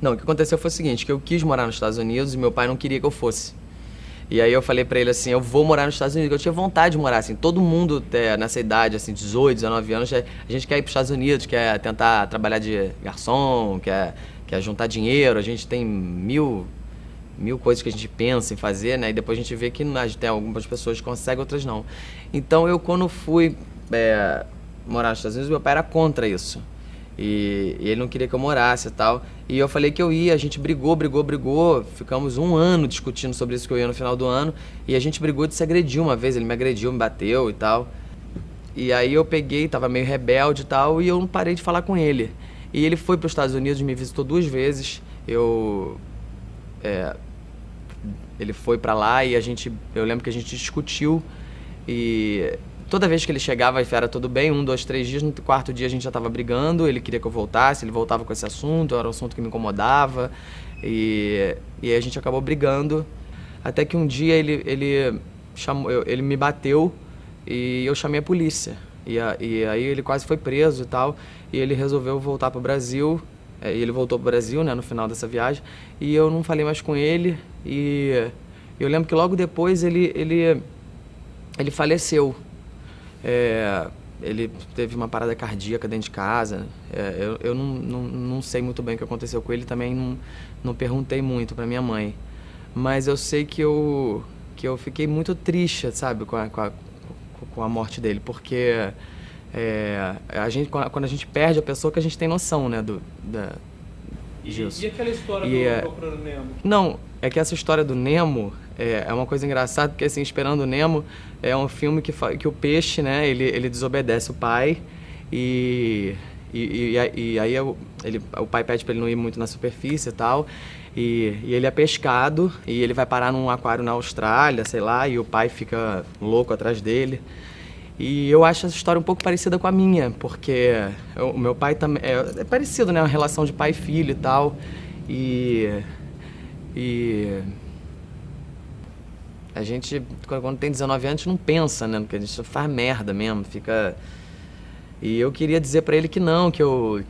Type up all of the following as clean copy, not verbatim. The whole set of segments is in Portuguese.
Não, o que aconteceu foi o seguinte, que eu quis morar nos Estados Unidos e meu pai não queria que eu fosse. E aí eu falei pra ele assim, eu vou morar nos Estados Unidos, eu tinha vontade de morar, assim, todo mundo nessa idade, assim, 18, 19 anos, a gente quer ir pros Estados Unidos, quer tentar trabalhar de garçom, quer juntar dinheiro, a gente tem mil coisas que a gente pensa em fazer, né, e depois a gente vê que tem algumas pessoas que conseguem, outras não. Então eu, quando fui morar nos Estados Unidos, meu pai era contra isso. E ele não queria que eu morasse e tal. E eu falei que eu ia, a gente brigou. Ficamos um ano discutindo sobre isso, que eu ia no final do ano. E a gente brigou de se agredir uma vez, ele me agrediu, me bateu e tal. E aí eu peguei, tava meio rebelde e tal, e eu não parei de falar com ele. E ele foi para os Estados Unidos, me visitou 2 vezes. Ele foi pra lá e eu lembro que a gente discutiu. E toda vez que ele chegava era tudo bem, 1, 2, 3 dias, no quarto dia a gente já tava brigando, ele queria que eu voltasse, ele voltava com esse assunto, era um assunto que me incomodava, e a gente acabou brigando, até que um dia ele me bateu e eu chamei a polícia, e aí ele quase foi preso e tal, e ele resolveu voltar pro Brasil, e ele voltou pro Brasil, né, no final dessa viagem, e eu não falei mais com ele, e eu lembro que logo depois ele faleceu. Ele teve uma parada cardíaca dentro de casa. Eu não sei muito bem o que aconteceu com ele, também não perguntei muito pra minha mãe. Mas eu sei que eu fiquei muito triste, sabe, com a morte dele, porque quando a gente perde a pessoa, que a gente tem noção, né, disso. E aquela história do Procurando Nemo? Não, é que essa história do Nemo é uma coisa engraçada, porque assim, Esperando o Nemo é um filme que o peixe, né, ele desobedece o pai e aí o pai pede pra ele não ir muito na superfície e tal, e ele é pescado e ele vai parar num aquário na Austrália, sei lá, e o pai fica louco atrás dele. E eu acho essa história um pouco parecida com a minha, porque o meu pai também é parecido, né, uma relação de pai e filho e tal, e a gente, quando tem 19 anos, não pensa, né? Porque a gente faz merda mesmo, fica... E eu queria dizer pra ele que não, que eu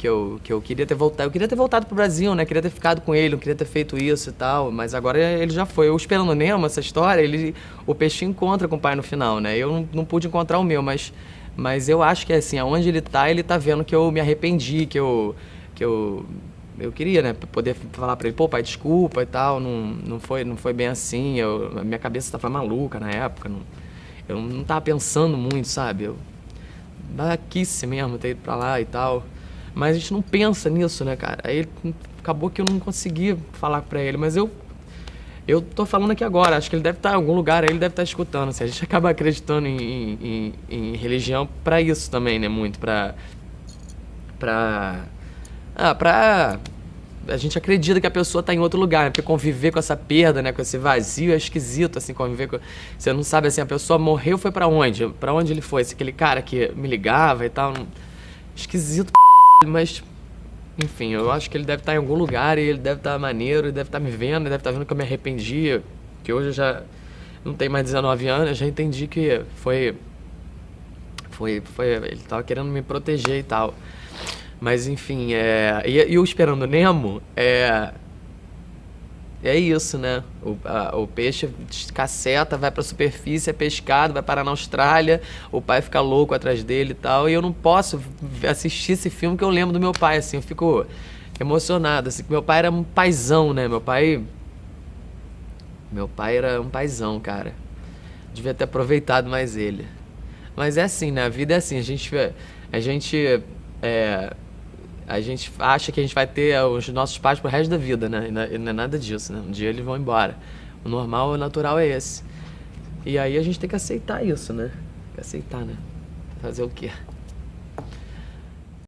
queria ter voltado. Eu queria ter voltado pro Brasil, né? Queria ter ficado com ele, não queria ter feito isso e tal. Mas agora ele já foi. Eu Esperando Nemo, essa história, o peixinho encontra com o pai no final, né? Eu não pude encontrar o meu, mas eu acho que é assim, aonde ele tá vendo que eu me arrependi, que eu queria, né, poder falar pra ele, pô, pai, desculpa e tal, não foi bem assim, a minha cabeça tava maluca na época, eu não tava pensando muito, sabe, babaquice mesmo ter ido pra lá e tal, mas a gente não pensa nisso, né, cara, aí acabou que eu não consegui falar pra ele, mas eu tô falando aqui agora, acho que ele deve estar em algum lugar aí, ele deve estar escutando, assim, a gente acaba acreditando em religião pra isso também, né, muito, a gente acredita que a pessoa tá em outro lugar, né? Porque conviver com essa perda, né? Com esse vazio é esquisito, assim, conviver com... Você não sabe, assim, a pessoa morreu, foi pra onde? Pra onde ele foi? Aquele cara que me ligava e tal, esquisito, mas... Enfim, eu acho que ele deve estar em algum lugar e ele deve estar maneiro, ele deve estar me vendo, ele deve estar vendo que eu me arrependi, que hoje eu já não tenho mais 19 anos, eu já entendi que ele tava querendo me proteger e tal. Mas enfim, e o Esperando Nemo é isso, né? O peixe caceta, vai pra superfície, é pescado, vai parar na Austrália, o pai fica louco atrás dele e tal, e eu não posso assistir esse filme que eu lembro do meu pai, assim, eu fico emocionado, assim, que meu pai era um paizão, né? Meu pai era um paizão, cara. Devia ter aproveitado mais ele. Mas é assim, né? A vida é assim, a gente acha que a gente vai ter os nossos pais pro resto da vida, né? E não é nada disso, né? Um dia eles vão embora. O normal, o natural é esse. E aí a gente tem que aceitar isso, né? Tem que aceitar, né? Fazer o quê?